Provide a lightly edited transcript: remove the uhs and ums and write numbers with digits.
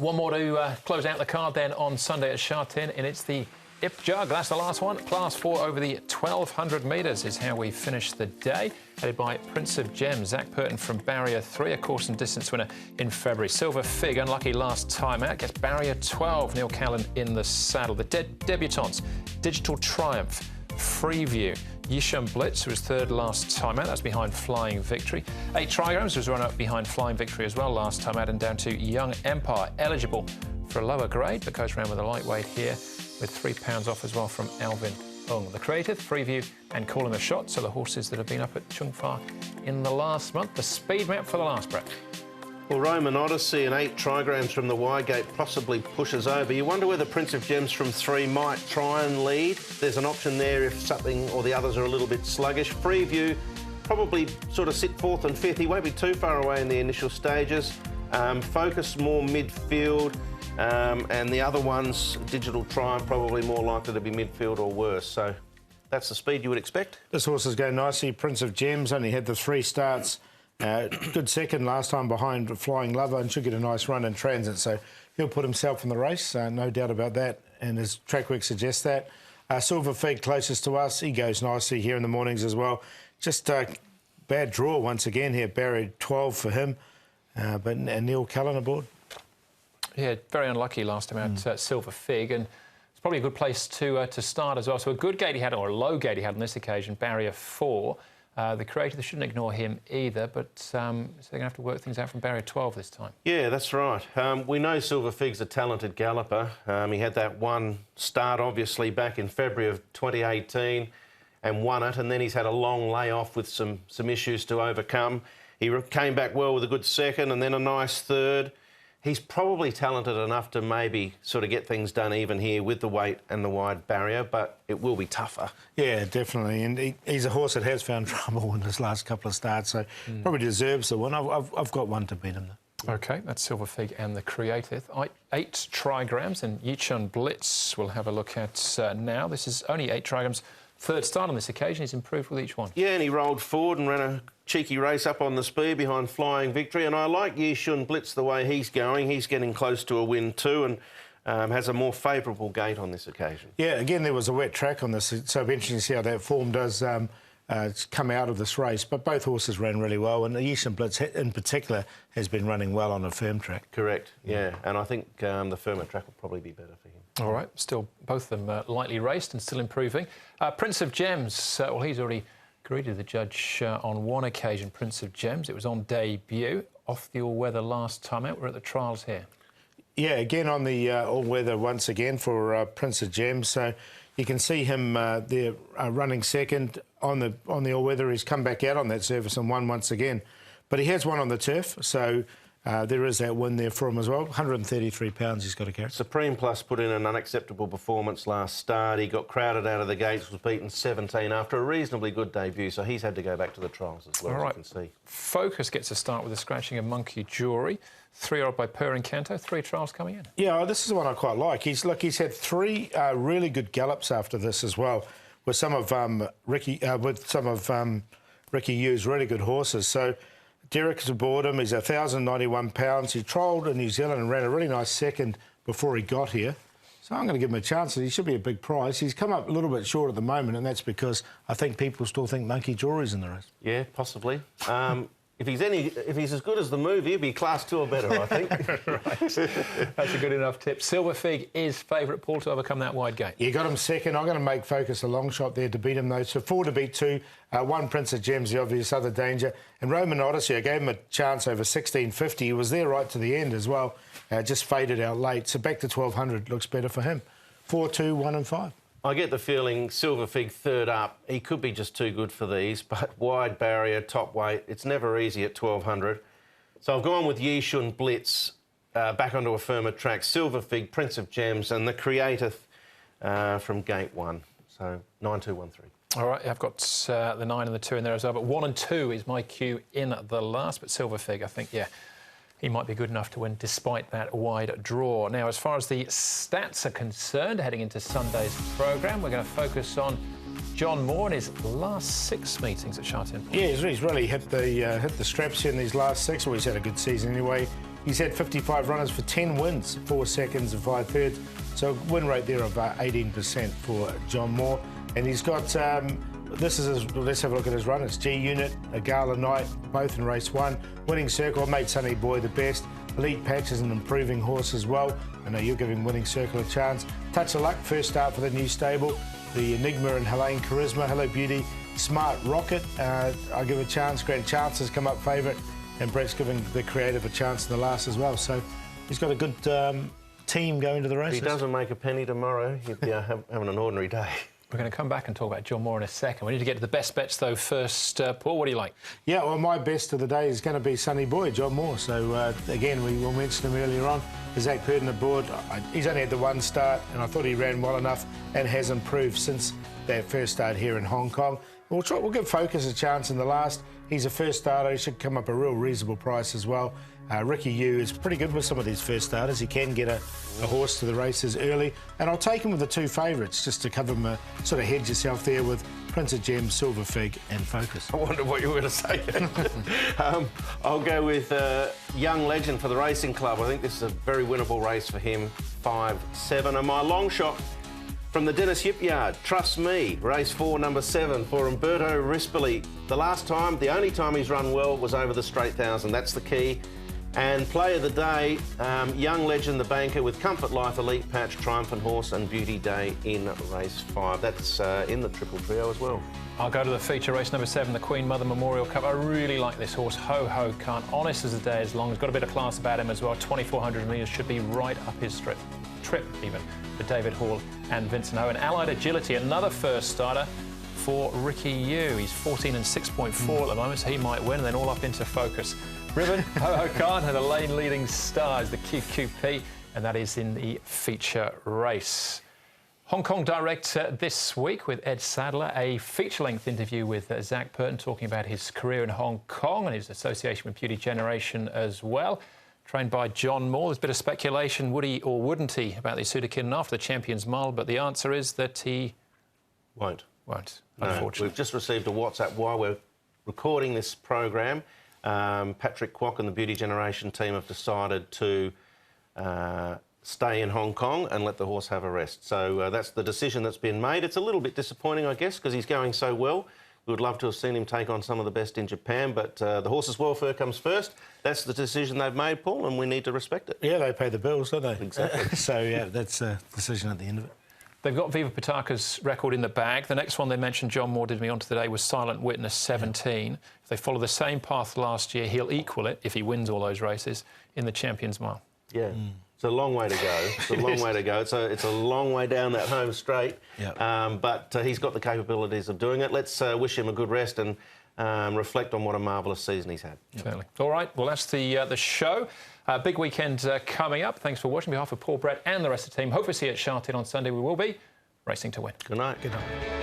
One more to close out the card then on Sunday at Sha Tin, and it's the Ip Jug. That's the last one. Class 4 over the 1,200 metres is how we finish the day. Headed by Prince of Gems, Zach Purton from Barrier 3, a course and distance winner in February. Silver Fig, unlucky last time out, gets Barrier 12. Neil Callan in the saddle. The debutantes, Digital Triumph, Freeview, Yishun Blitz, who was third last time out. That's behind Flying Victory. 8 Trigrams was run up behind Flying Victory as well last time out, and down to Young Empire, eligible for a lower grade, but goes around with a lightweight here with £3 off as well from Alvin Ung. The Creative, Freeview and Call Him a Shot, so the horses that have been up at Chung Fa in the last month. The speed map for the last, Brett. Well, Roman Odyssey and 8 Trigrams from the wide gate possibly pushes over. You wonder whether Prince of Gems from 3 might try and lead. There's an option there if something or the others are a little bit sluggish. Freeview probably sort of sit 4th and 5th. He won't be too far away in the initial stages. Focus more midfield. And the other ones, Digital Triumph, probably more likely to be midfield or worse. So that's the speed you would expect. This horse is going nicely. Prince of Gems only had the 3 starts. Good second last time behind Flying Lover, and should get a nice run in transit. So he'll put himself in the race, no doubt about that. And his track work suggests that. Silver Fig closest to us. He goes nicely here in the mornings as well. Just bad draw once again here. Barrier 12 for him. And Neil Callan aboard. Yeah, very unlucky last time out, Silver Fig, and it's probably a good place to start as well. So a good gate he had, or a low gate he had on this occasion, Barrier 4. The Creator, they shouldn't ignore him either, but so they're going to have to work things out from Barrier 12 this time. Yeah, that's right. We know Silver Fig's a talented galloper. He had that one start, obviously, back in February of 2018 and won it, and then he's had a long layoff with some issues to overcome. He came back well with a good second and then a nice third. He's probably talented enough to maybe sort of get things done even here with the weight and the wide barrier, but it will be tougher. Yeah, definitely. And he's a horse that has found trouble in his last couple of starts, so probably deserves the win. I've got one to beat him, though. OK, that's Silver Fig and the Creative. 8 Trigrams, and Yichun Blitz we'll have a look at now. This is only 8 Trigrams. Third start on this occasion. He's improved with each one. Yeah, and he rolled forward and ran a cheeky race up on the speed behind Flying Victory. And I like Yishun Blitz the way he's going. He's getting close to a win too, and has a more favourable gate on this occasion. Yeah, again, there was a wet track on this, so it'll be interesting to see how that form does come out of this race. But both horses ran really well, and Yishun Blitz in particular has been running well on a firm track. Correct, yeah. And I think the firmer track will probably be better for him. All right, still both of them lightly raced and still improving. Prince of Gems, well, he's already greeted the judge on one occasion, Prince of Gems. It was on debut, off the all-weather last time out. We're at the trials here. Yeah, again on the all-weather once again for Prince of Gems. So you can see him there running second on the all-weather. He's come back out on that surface and won once again. But he has won on the turf, so there is that win there for him as well. £133 he's got to carry. Supreme Plus put in an unacceptable performance last start. He got crowded out of the gates, was beaten 17 after a reasonably good debut, so he's had to go back to the trials as well, as you can see. Focus gets a start with the scratching of Monkey Jewelry. 3-year-old by Purring Canto. 3 trials coming in. Yeah, this is the one I quite like. He's had 3 really good gallops after this as well, with some of Ricky Yu's really good horses. So Derek's aboard him. He's £1,091. He trialled in New Zealand and ran a really nice second before he got here. So I'm going to give him a chance. He should be a big price. He's come up a little bit short at the moment, and that's because I think people still think Monkey Jewelry's in the race. Yeah, possibly. If he's as good as the movie, he'd be class 2 or better, I think. Right. That's a good enough tip. Silver Fig is favourite, Paul, to overcome that wide gate. You got him second. I'm going to make Focus a long shot there to beat him, though. So 4 to beat 2. 1 Prince of Gems, the obvious other danger. And Roman Odyssey, I gave him a chance over 16.50. He was there right to the end as well. Just faded out late. So back to 1,200 looks better for him. 4, 2, 1 and 5. I get the feeling Silver Fig third up. He could be just too good for these, but wide barrier, top weight, it's never easy at 1,200. So I've gone with Yishun Blitz back onto a firmer track. Silver Fig, Prince of Gems, and the Creative from gate 1. So 9, 2, 1, 3. All right, I've got the 9 and the 2 in there as well, but 1 and 2 is my cue in the last. But Silver Fig, I think, yeah, he might be good enough to win despite that wide draw. Now, as far as the stats are concerned, heading into Sunday's programme, we're going to focus on John Moore in his last 6 meetings at Sha Tin. Yeah, he's really hit the straps here in these last 6. Well, he's had a good season anyway. He's had 55 runners for 10 wins, 4 seconds and 5 thirds. So a win rate there of 18% for John Moore. And he's got, this is his, let's have a look at his runners. G Unit, a Gala Night, both in race 1. Winning Circle, made Sunny Boy the best. Elite Patch is an improving horse as well. I know you're giving Winning Circle a chance. Touch of Luck, first start for the new stable. The Enigma and Helene Charisma, Hello Beauty, Smart Rocket, I'll give a chance. Grand Chances come up favourite, and Brett's giving the Creative a chance in the last as well. So he's got a good team going to the races. If he doesn't make a penny tomorrow, he'd be having an ordinary day. We're going to come back and talk about John Moore in a second. We need to get to the best bets, though, first. Paul, what do you like? Yeah, well, my best of the day is going to be Sunny Boy, John Moore. So, again, we will mention him earlier on. Zach Purden aboard. He's only had the one start, and I thought he ran well enough and has improved since that first start here in Hong Kong. We'll give Focus a chance in the last. He's a first starter. He should come up a real reasonable price as well. Ricky Yu is pretty good with some of these first starters. He can get a horse to the races early. And I'll take him with the 2 favourites just to cover him, sort of hedge yourself there with Prince of Gems, Silver Fig and Focus. I wondered what you were going to say. I'll go with Young Legend for the Racing Club. I think this is a very winnable race for him, 5-7. And my long shot from the Dennis Yipyard, Trust Me, race 4, number 7 for Umberto Rispoli. The only time he's run well was over the straight 1,000. That's the key. And play of the day, Young Legend, the banker, with Comfort Life, Elite Patch, Triumphant Horse and Beauty Day in race 5. That's in the triple trio as well. I'll go to the feature race number 7, the Queen Mother Memorial Cup. I really like this horse, Ho Ho Khan. Honest as the day is long. He's got a bit of class about him as well. 2,400 metres should be right up his trip even, for David Hall and Vincent Ho. And Allied Agility, another first starter for Ricky Yu. He's 14 and 6.4 at the moment, so he might win, and then all up into Focus. Ribbon, Ho Ho Khan had a lane leading star as the QQP, and that is in the feature race. Hong Kong Direct this week with Ed Sadler, a feature-length interview with Zach Purden talking about his career in Hong Kong and his association with Beauty Generation as well. Trained by John Moore. There's a bit of speculation, would he or wouldn't he, about the Sudakin after the Champions Mile, but the answer is that he won't, unfortunately. We've just received a WhatsApp while we're recording this program. Patrick Kwok and the Beauty Generation team have decided to stay in Hong Kong and let the horse have a rest. So that's the decision that's been made. It's a little bit disappointing, I guess, because he's going so well. We would love to have seen him take on some of the best in Japan, but the horse's welfare comes first. That's the decision they've made, Paul, and we need to respect it. Yeah, they pay the bills, don't they? Exactly. So, yeah, that's a decision at the end of it. They've got Viva Pitaka's record in the bag. The next one they mentioned, John Moore did me on today, was Silent Witness 17. If they follow the same path last year, he'll equal it, if he wins all those races, in the Champions Mile. Yeah. It's a long way to go. It's a long way to go. It's a long way down that home straight. Yep. But he's got the capabilities of doing it. Let's wish him a good rest and reflect on what a marvellous season he's had. Certainly. All right. Well, that's the show. Big weekend coming up. Thanks for watching. On behalf of Paul, Brett and the rest of the team, hopefully see you at Sha Tin on Sunday. We will be racing to win. Good night. Good night.